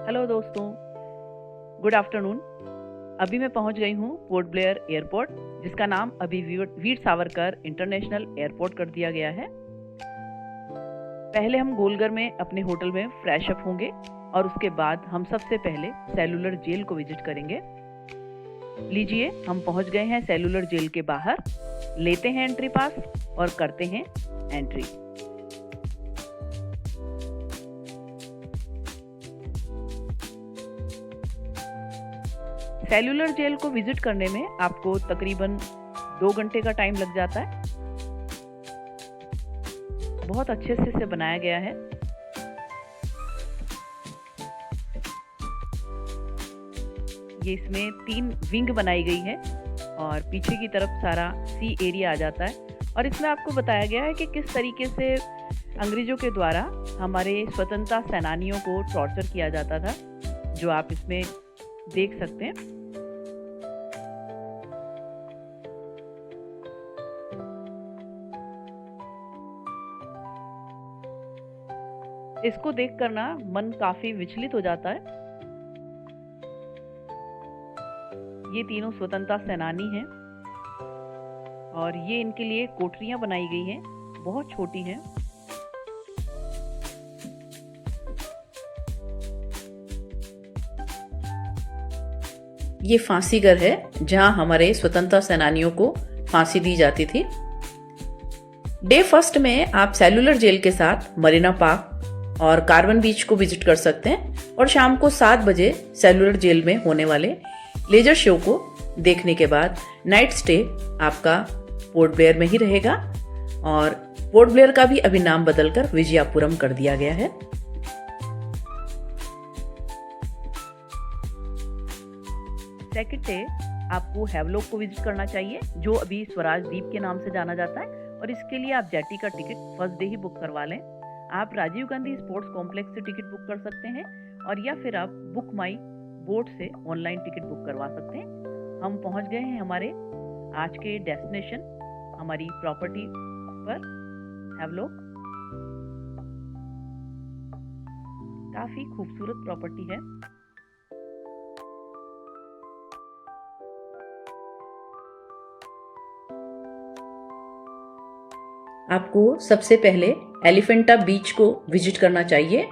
Hello दोस्तों, good afternoon. अभी मैं पहुंच गई हूं पोर्ट ब्लेयर एयरपोर्ट, जिसका नाम अभी वीर सावरकर इंटरनेशनल एयरपोर्ट कर दिया गया है। पहले हम गोलघर में अपने होटल में फ्रेश अप होंगे और उसके बाद हम सबसे पहले सेलुलर जेल को विजिट करेंगे। लीजिए, हम पहुंच गए हैं सेलुलर जेल के बाहर। लेते हैं एंट्री पास और करते हैं एंट्री। सेलुलर जेल को विजिट करने में आपको तकरीबन 2 घंटे का टाइम लग जाता है। बहुत अच्छे से इसे बनाया गया है। ये इसमें 3 विंग बनाई गई है और पीछे की तरफ सारा सी एरिया आ जाता है। और इसमें आपको बताया गया है कि किस तरीके से अंग्रेजों के द्वारा हमारे स्वतंत्रता सेनानियों को टॉर्चर किया जाता था, जो आप इसमें देख सकते हैं। इसको देखकर ना मन काफी विचलित हो जाता है। ये तीनों स्वतंत्रता सेनानी हैं और ये इनके लिए कोठरियां बनाई गई हैं, बहुत छोटी हैं। ये फांसी घर है जहां हमारे स्वतंत्रता सेनानियों को फांसी दी जाती थी। डे फर्स्ट में आप सेलुलर जेल के साथ मरीना पार्क और कार्बन बीच को विजिट कर सकते हैं और शाम को 7 बजे सेलुलर जेल में होने वाले लेजर शो को देखने के बाद नाइट स्टे आपका पोर्ट ब्लेयर में ही रहेगा। और पोर्ट ब्लेयर का भी अभी नाम बदलकर विजयपुरम कर दिया गया है। सेकंड डे आपको हैवलॉक को विजिट करना चाहिए, जो अभी स्वराज द्वीप के नाम से जाना जाता है। और इसके लिए आप जेटी का टिकट फर्स्ट डे ही बुक करवा लें। आप राजीव गांधी स्पोर्ट्स कॉम्प्लेक्स से टिकट बुक कर सकते हैं और या फिर आप बुक माई बोट से ऑनलाइन टिकट बुक करवा सकते हैं। हम पहुंच गए हैं हमारे आज के डेस्टिनेशन, हमारी प्रॉपर्टी पर, हैवलॉक। काफी खूबसूरत प्रॉपर्टी है। आपको सबसे पहले एलिफेंटा बीच को विजिट करना चाहिए।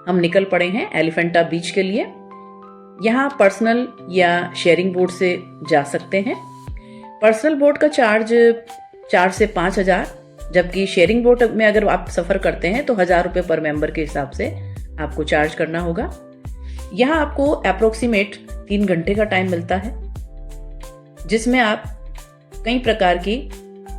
हम निकल पड़े हैं एलिफेंटा बीच के लिए। यहाँ पर्सनल या शेयरिंग बोट से जा सकते हैं। पर्सनल बोट का चार्ज 4 से 5 हजार, जबकि शेयरिंग बोट में अगर आप सफर करते हैं तो 1000 रुपये पर मेंबर के हिसाब से आपको चार्ज करना होगा। यहाँ आपको अप्रोक्सीमेट 3 घंटे का टाइम मिलता है, जिसमें आप कई प्रकार की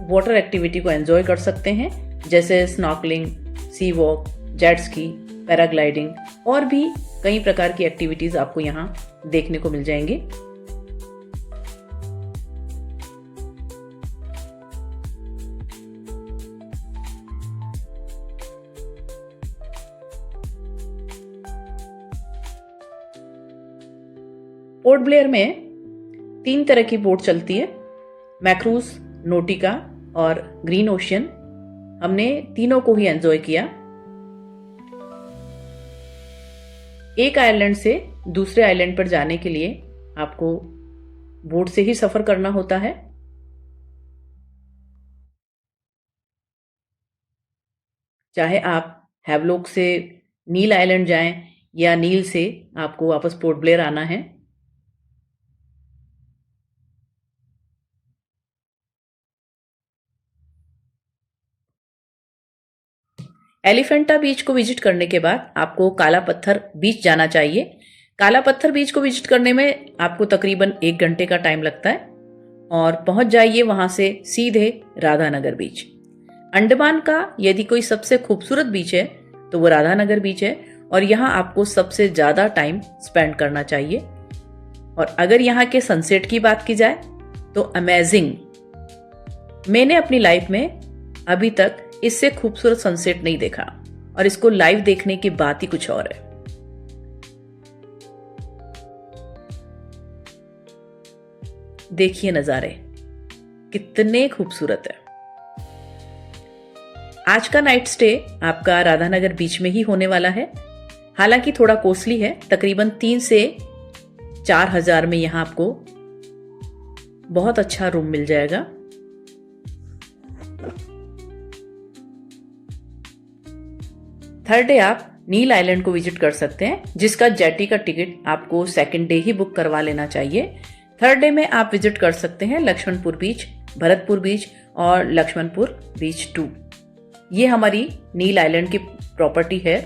वाटर एक्टिविटी को एंजॉय कर सकते हैं, जैसे स्नॉर्कलिंग, सी वॉक, जेट स्की, पैराग्लाइडिंग और भी कई प्रकार की एक्टिविटीज आपको यहाँ देखने को मिल जाएंगी। पोर्ट ब्लेयर में 3 तरह की बोट चलती है, मैक्रूज, नोटिका और ग्रीन ओशियन। हमने तीनों को ही एंजॉय किया। एक आइलैंड से दूसरे आइलैंड पर जाने के लिए आपको बोट से ही सफर करना होता है। चाहे आप हैवलॉक से नील आइलैंड जाएं या नील से आपको वापस पोर्ट ब्लेयर आना है। एलिफेंटा बीच को विजिट करने के बाद आपको काला पत्थर बीच जाना चाहिए। काला पत्थर बीच को विजिट करने में आपको तकरीबन 1 घंटे का टाइम लगता है और पहुंच जाइए वहां से सीधे राधानगर बीच। अंडमान का यदि कोई सबसे खूबसूरत बीच है तो वो राधानगर बीच है और यहाँ आपको सबसे ज्यादा टाइम स्पेंड करना चाहिए। और अगर यहाँ के सनसेट की बात की जाए तो अमेजिंग। मैंने अपनी लाइफ में अभी तक इससे खूबसूरत सनसेट नहीं देखा और इसको लाइव देखने की बात ही कुछ और है। देखिए नजारे कितने खूबसूरत है। आज का नाइट स्टे आपका राधानगर बीच में ही होने वाला है। हालांकि थोड़ा कॉस्टली है, तकरीबन 3 से 4 हजार में यहाँ आपको बहुत अच्छा रूम मिल जाएगा। थर्ड डे आप नील आइलैंड को विजिट कर सकते हैं, जिसका जेटी का टिकट आपको सेकंड डे ही बुक करवा लेना चाहिए। थर्ड डे में आप विजिट कर सकते हैं लक्ष्मणपुर बीच, भरतपुर बीच और लक्ष्मणपुर बीच 2। ये हमारी नील आइलैंड की प्रॉपर्टी है।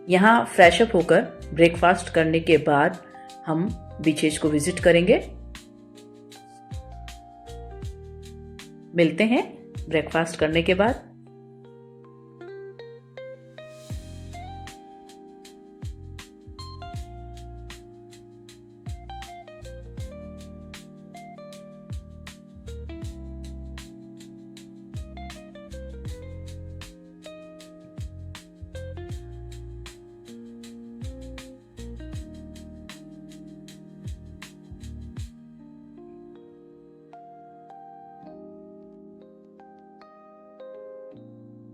यहाँ फ्रेश अप होकर ब्रेकफास्ट करने के बाद हम बीचेज को विजिट करेंगे। मिलते हैं ब्रेकफास्ट करने के बाद।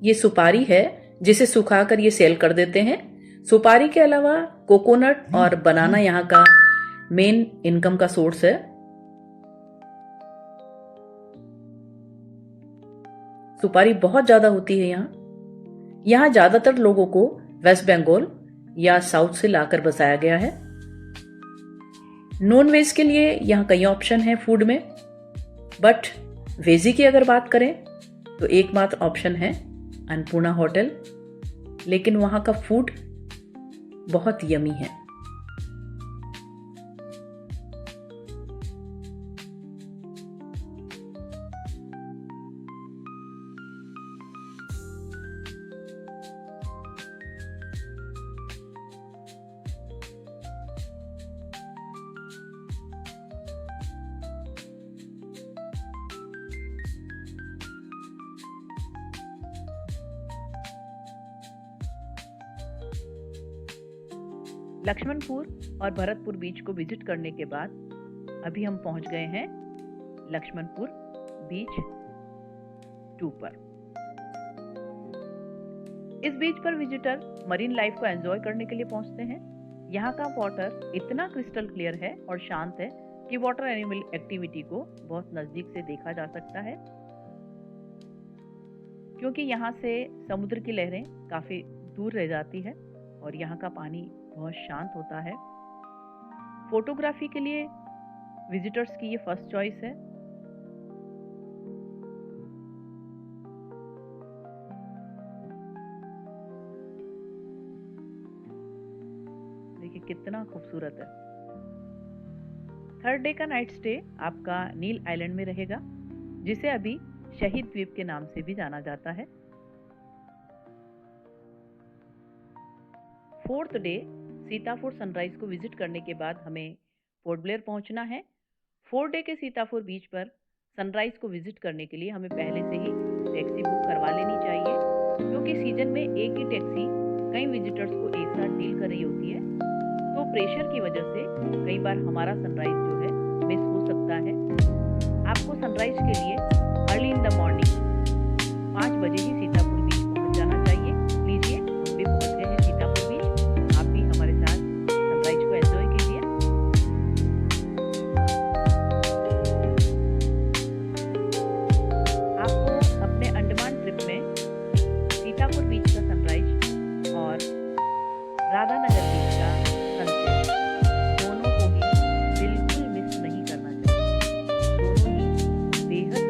ये सुपारी है जिसे सुखाकर ये सेल कर देते हैं। सुपारी के अलावा कोकोनट और बनाना यहाँ का मेन इनकम का सोर्स है। सुपारी बहुत ज्यादा होती है यहाँ। यहाँ ज्यादातर लोगों को वेस्ट बंगाल या साउथ से लाकर बसाया गया है। नॉन वेज के लिए यहाँ कई ऑप्शन है फूड में, बट वेजी की अगर बात करें तो एकमात्र ऑप्शन है अन्नपूर्णा होटल, लेकिन वहां का फूड बहुत यमी है। लक्ष्मणपुर और भरतपुर बीच को विजिट करने के बाद अभी हम पहुंच गए हैं लक्ष्मणपुर बीच 2 पर। इस बीच पर विजिटर मरीन लाइफ को एंजॉय करने के लिए पहुंचते हैं। यहाँ का वाटर इतना क्रिस्टल क्लियर है और शांत है कि वाटर एनिमल एक्टिविटी को बहुत नजदीक से देखा जा सकता है, क्योंकि यहाँ से समुद्र की लहरें काफी दूर रह जाती है और यहाँ का पानी बहुत शांत होता है। फोटोग्राफी के लिए विजिटर्स की ये फर्स्ट चॉइस है। देखिए कितना खूबसूरत है। थर्ड डे का नाइट स्टे आपका नील आइलैंड में रहेगा, जिसे अभी शहीद द्वीप के नाम से भी जाना जाता है। फोर्थ डे सीतापुर सनराइज को विजिट करने के बाद हमें पोर्ट ब्लेयर पहुंचना है। 4 डे के सीतापुर बीच पर सनराइज को विजिट करने के लिए हमें पहले से ही टैक्सी बुक करवा लेनी चाहिए, क्योंकि सीजन में एक ही टैक्सी कई विजिटर्स को एक साथ डील कर रही होती है, तो प्रेशर की वजह से कई बार हमारा सनराइज जो है मिस हो सकता है। आपको सनराइज के लिए अर्ली इन द मॉर्निंग 5 बजे ही सीतापुर बीच पहुंच जाना चाहिए। लीजिए हम भी पहुंच गए हैं सीतापुर बीच। आप भी हमारे साथ सनराइज को एंजॉय कीजिए। आपको अपने अंडमान ट्रिप में सीतापुर बीच का सनराइज और राधानगर बीच का सनसेट दोनों को ही बिल्कुल मिस नहीं करना चाहिए। दोनों ही बेहद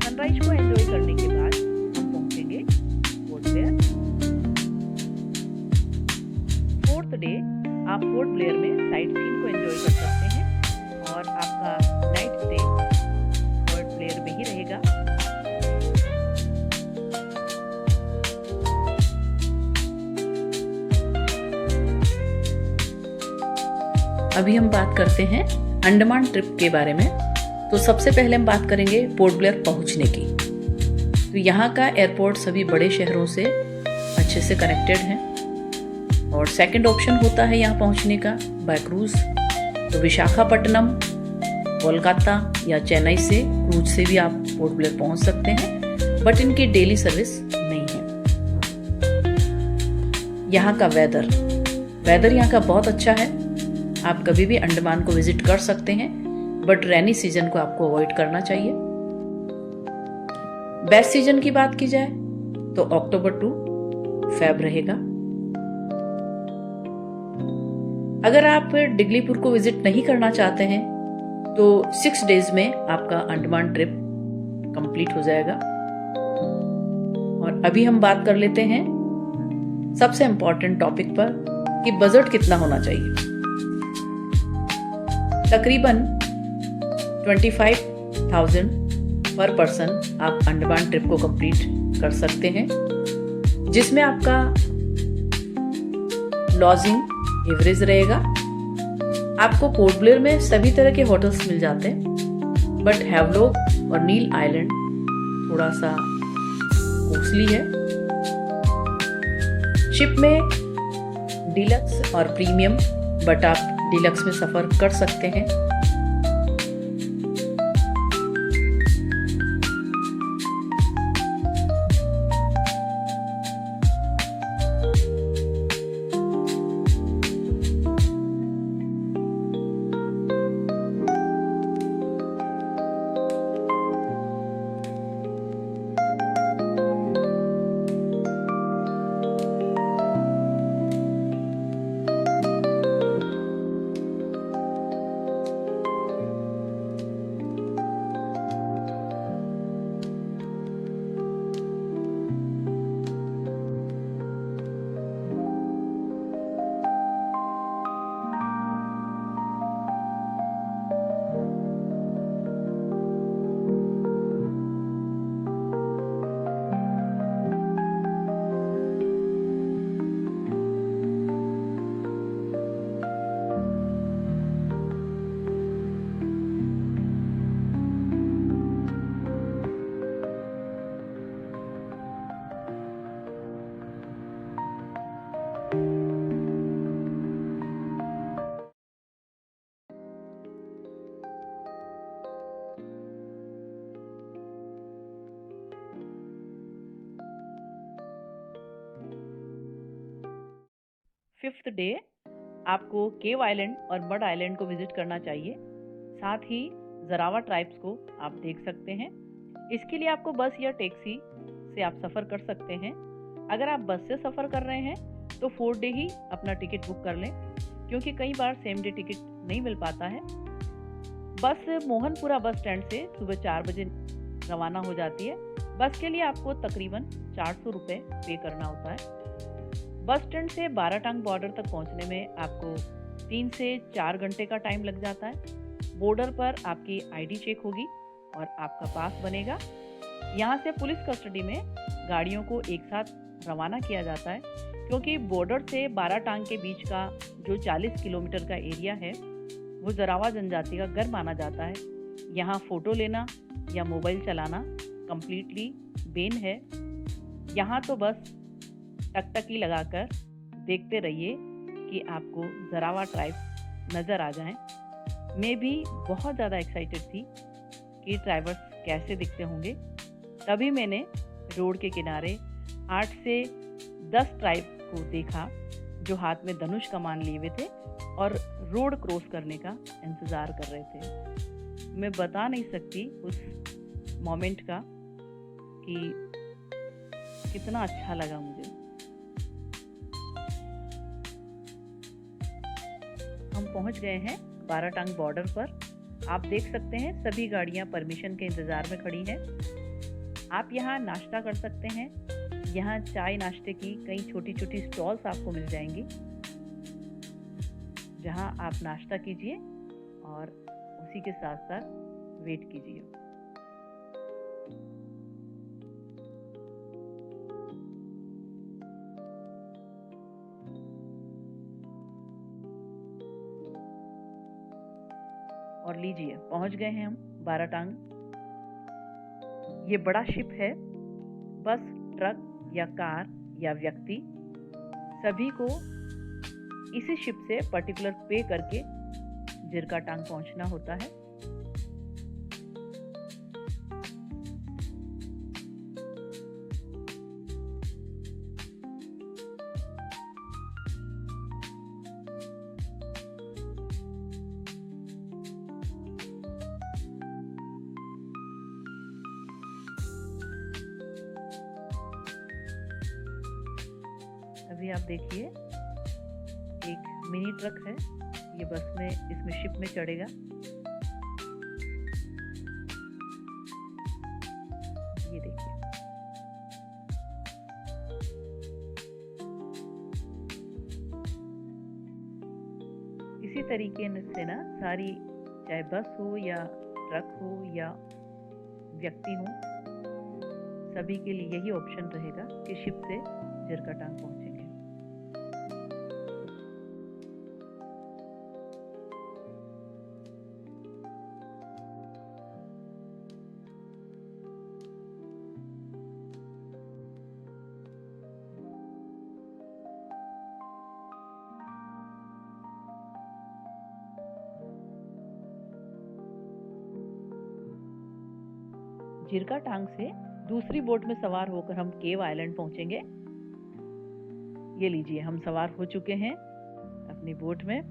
सनराइज को एंजॉय करने के बाद हम पहुंचेंगे पोर्ट ब्लेयर। 4th डे आप पोर्ट ब्लेयर में साइट सीन को एंजॉय कर सकते हैं और आपका नाइट स्टे पोर्ट ब्लेयर में ही रहेगा। अभी हम बात करते हैं अंडमान ट्रिप के बारे में। तो सबसे पहले हम बात करेंगे पोर्ट ब्लेयर पहुंचने की। तो यहाँ का एयरपोर्ट सभी बड़े शहरों से अच्छे से कनेक्टेड है और सेकंड ऑप्शन होता है यहाँ पहुंचने का बाय क्रूज। तो विशाखापट्टनम, कोलकाता या चेन्नई से क्रूज से भी आप पोर्ट ब्लेयर पहुंच सकते हैं। बट इनकी डेली सर्विस नहीं है। यहाँ का वेदर यहाँ का बहुत अच्छा है। आप कभी भी अंडमान को विजिट कर सकते हैं, बट रेनी सीजन को आपको अवॉइड करना चाहिए। बेस्ट सीजन की बात की जाए तो अक्टूबर टू फेब रहेगा। अगर आप डिगलीपुर को विजिट नहीं करना चाहते हैं तो 6 डेज में आपका अंडमान ट्रिप कंप्लीट हो जाएगा। और अभी हम बात कर लेते हैं सबसे इंपॉर्टेंट टॉपिक पर कि बजट कितना होना चाहिए। तकरीबन 25,000 पर पर्सन आप अंडमान ट्रिप को कंप्लीट कर सकते हैं, जिसमें आपका लॉजिंग एवरेज रहेगा। आपको पोर्ट ब्लेयर में सभी तरह के होटल्स मिल जाते हैं, बट हैवलॉक और नील आइलैंड थोड़ा सा कॉस्टली है। शिप में डीलक्स और प्रीमियम, बट आप डीलक्स में सफर कर सकते हैं। फिफ्थ डे आपको केव आइलैंड और मड आइलैंड को विजिट करना चाहिए। साथ ही जरावा ट्राइब्स को आप देख सकते हैं। इसके लिए आपको बस या टैक्सी से आप सफ़र कर सकते हैं। अगर आप बस से सफ़र कर रहे हैं तो 4 डे ही अपना टिकट बुक कर लें, क्योंकि कई बार सेम डे टिकट नहीं मिल पाता है। बस मोहनपुरा बस स्टैंड से सुबह 4 बजे रवाना हो जाती है। बस के लिए आपको तकरीबन 400 रुपये पे करना होता है। बस स्टैंड से बाराटांग बॉर्डर तक पहुंचने में आपको 3 से 4 घंटे का टाइम लग जाता है। बॉर्डर पर आपकी आईडी चेक होगी और आपका पास बनेगा। यहाँ से पुलिस कस्टडी में गाड़ियों को एक साथ रवाना किया जाता है, क्योंकि बॉर्डर से बाराटांग के बीच का जो 40 किलोमीटर का एरिया है वो जरावा जनजाति का घर माना जाता है। यहाँ फ़ोटो लेना या मोबाइल चलाना कम्प्लीटली बैन है। यहाँ तो बस टकटकी लगाकर देखते रहिए कि आपको जरावा ट्राइब नज़र आ जाएं। मैं भी बहुत ज़्यादा एक्साइटेड थी कि ट्राइबर्स कैसे दिखते होंगे। तभी मैंने रोड के किनारे 8 से 10 ट्राइब को देखा जो हाथ में धनुष कमान लिए हुए थे और रोड क्रॉस करने का इंतज़ार कर रहे थे। मैं बता नहीं सकती उस मोमेंट का कि कितना अच्छा लगा मुझे। हम पहुंच गए हैं बाराटांग बॉर्डर पर। आप देख सकते हैं सभी गाड़ियां परमिशन के इंतज़ार में खड़ी हैं। आप यहां नाश्ता कर सकते हैं। यहां चाय नाश्ते की कई छोटी छोटी स्टॉल्स आपको मिल जाएंगी, जहां आप नाश्ता कीजिए और उसी के साथ साथ वेट कीजिए। और लीजिए, पहुंच गए हैं हम बाराटांग। ये बड़ा शिप है। बस, ट्रक या कार या व्यक्ति सभी को इसी शिप से पर्टिकुलर पे करके जिरकाटांग पहुंचना होता है। अभी आप देखिए एक मिनी ट्रक है, ये बस में इसमें शिप में चढ़ेगा। ये देखिए इसी तरीके से ना सारी, चाहे बस हो या ट्रक हो या व्यक्ति हो, सभी के लिए यही ऑप्शन रहेगा कि शिप से जिरकाटांग पहुंचेंगे। जिरकाटांग से दूसरी बोट में सवार होकर हम केव आइलैंड पहुंचेंगे। ये लीजिए, हम सवार हो चुके हैं अपनी बोट में,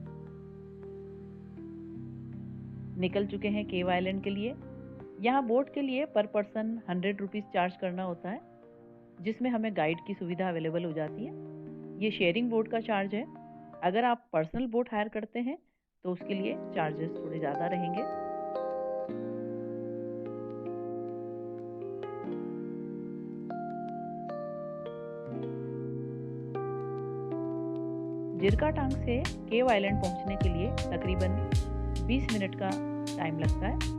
निकल चुके हैं केव आइलैंड के लिए। यहाँ बोट के लिए पर पर्सन 100 रुपीज़ चार्ज करना होता है, जिसमें हमें गाइड की सुविधा अवेलेबल हो जाती है। ये शेयरिंग बोट का चार्ज है। अगर आप पर्सनल बोट हायर करते हैं तो उसके लिए चार्जेस थोड़े ज़्यादा रहेंगे। जिरकाटांग से केव आइलैंड पहुंचने के लिए तकरीबन 20 मिनट का टाइम लगता है।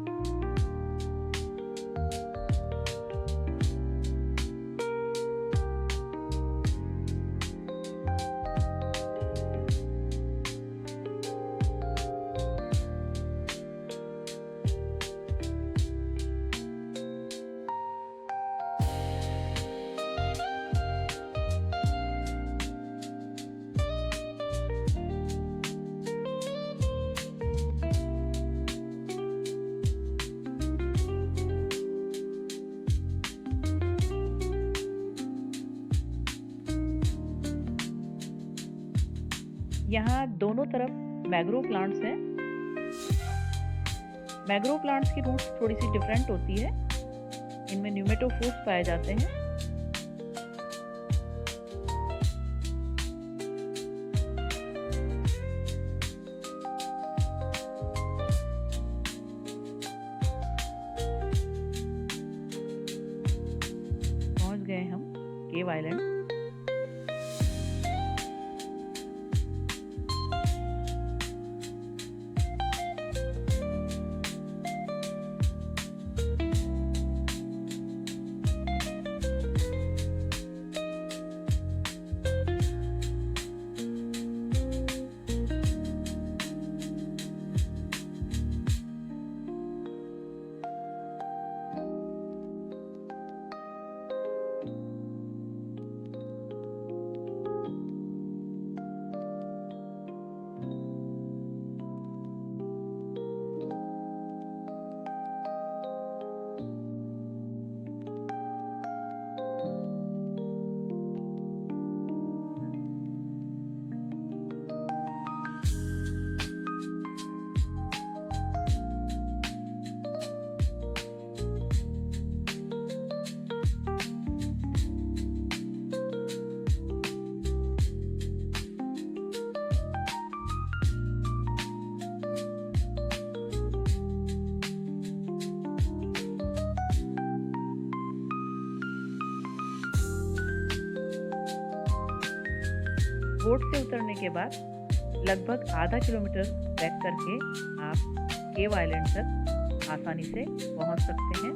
यहाँ दोनों तरफ मैंग्रोव प्लांट्स हैं। मैंग्रोव प्लांट्स की रूट्स थोड़ी सी डिफरेंट होती है, इनमें न्यूमेटोफोर्स पाए जाते हैं। पहुंच गए हम केव आइलैंड। बोट से उतरने के बाद लगभग आधा किलोमीटर ट्रैक करके आप केव आइलैंड तक आसानी से पहुंच सकते हैं।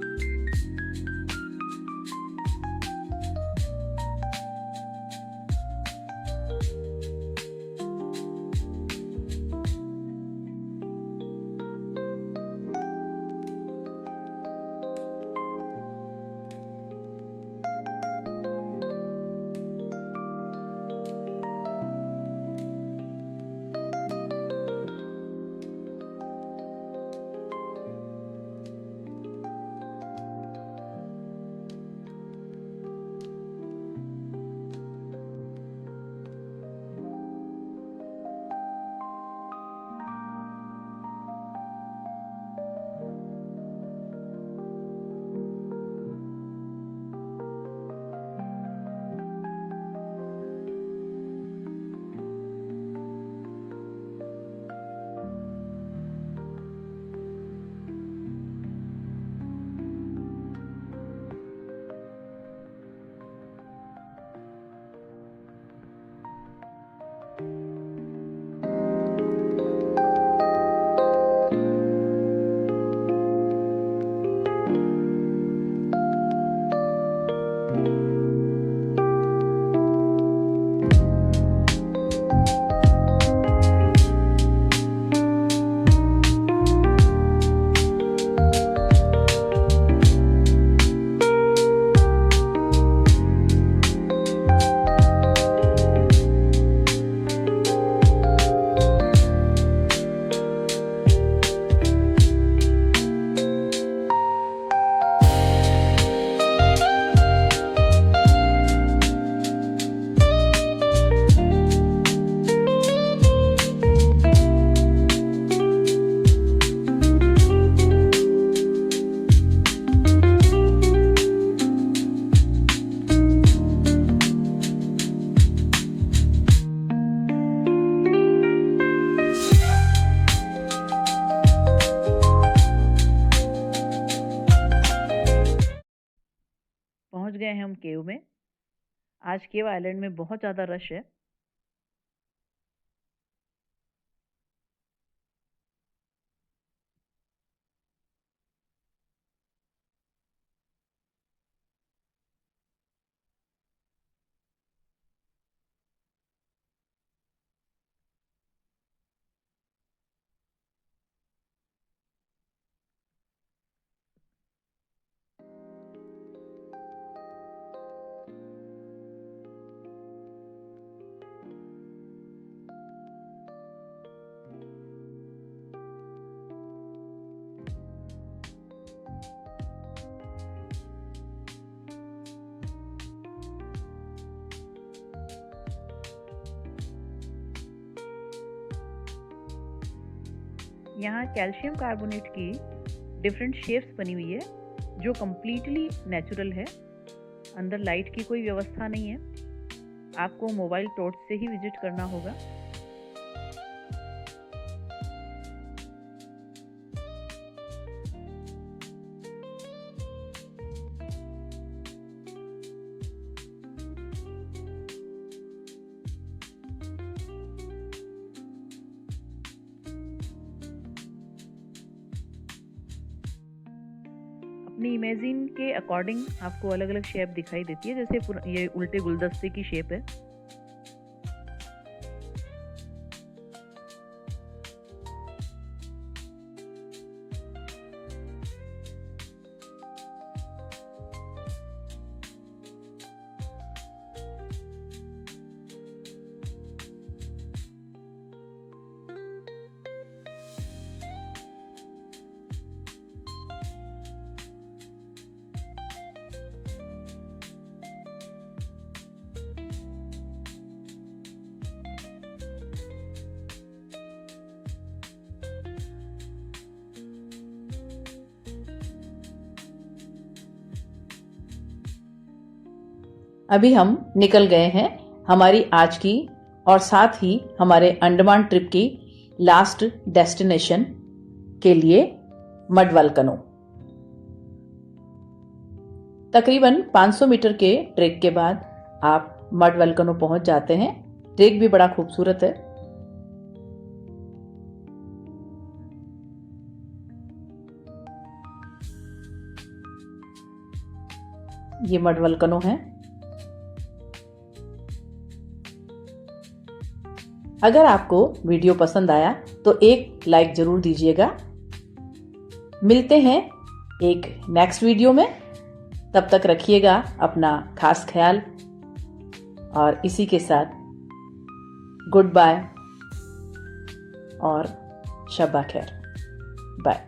केव में। आज केव आइलैंड में बहुत ज़्यादा रश है। यहाँ कैल्शियम कार्बोनेट की डिफरेंट शेप्स बनी हुई है जो कम्प्लीटली नेचुरल है। अंदर लाइट की कोई व्यवस्था नहीं है। आपको मोबाइल टॉर्च से ही विजिट करना होगा। अपनी इमेजिन के अकॉर्डिंग आपको अलग अलग शेप दिखाई देती है। जैसे ये उल्टे गुलदस्ते की शेप है। अभी हम निकल गए हैं हमारी आज की और साथ ही हमारे अंडमान ट्रिप की लास्ट डेस्टिनेशन के लिए, मड वोल्केनो। तकरीबन 500 मीटर के ट्रेक के बाद आप मड वोल्केनो पहुंच जाते हैं। ट्रेक भी बड़ा खूबसूरत है। ये मड वोल्केनो है। अगर आपको वीडियो पसंद आया तो एक लाइक जरूर दीजिएगा। मिलते हैं एक नेक्स्ट वीडियो में। तब तक रखिएगा अपना खास ख्याल और इसी के साथ गुड बाय और शब्बा खैर। बाय।